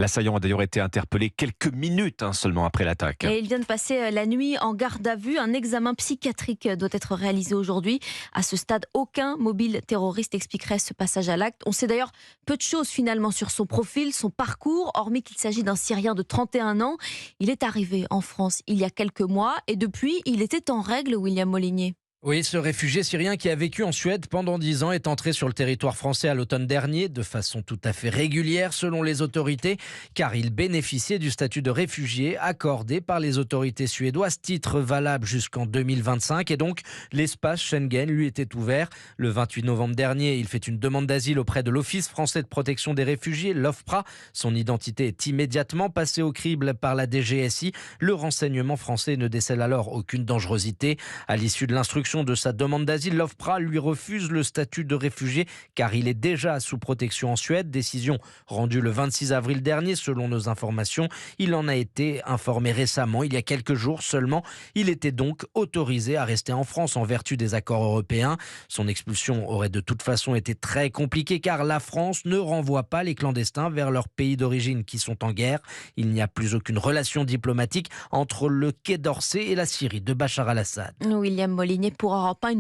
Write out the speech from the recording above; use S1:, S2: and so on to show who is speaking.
S1: L'assaillant a d'ailleurs été interpellé quelques minutes seulement après l'attaque.
S2: Et il vient de passer la nuit en garde à vue. Un examen psychiatrique doit être réalisé aujourd'hui. À ce stade, aucun mobile terroriste expliquerait ce passage à l'acte. On sait d'ailleurs peu de choses finalement sur son profil, son parcours, hormis qu'il s'agit d'un Syrien de 31 ans. Il est arrivé en France il y a quelques mois et depuis, il était en règle, William Molinier.
S3: Oui, ce réfugié syrien qui a vécu en Suède pendant 10 ans est entré sur le territoire français à l'automne dernier de façon tout à fait régulière selon les autorités, car il bénéficiait du statut de réfugié accordé par les autorités suédoises, titre valable jusqu'en 2025 et donc l'espace Schengen lui était ouvert. Le 28 novembre dernier, il fait une demande d'asile auprès de l'Office français de protection des réfugiés, l'OFPRA. Son identité est immédiatement passée au crible par la DGSI. Le renseignement français ne décèle alors aucune dangerosité. À l'issue de l'instruction de sa demande d'asile, l'OFPRA lui refuse le statut de réfugié car il est déjà sous protection en Suède. Décision rendue le 26 avril dernier selon nos informations. Il en a été informé récemment, il y a quelques jours seulement. Il était donc autorisé à rester en France en vertu des accords européens. Son expulsion aurait de toute façon été très compliquée car la France ne renvoie pas les clandestins vers leur pays d'origine qui sont en guerre. Il n'y a plus aucune relation diplomatique entre le Quai d'Orsay et la Syrie de Bachar al-Assad.
S2: William Molinier pour Europe 1, une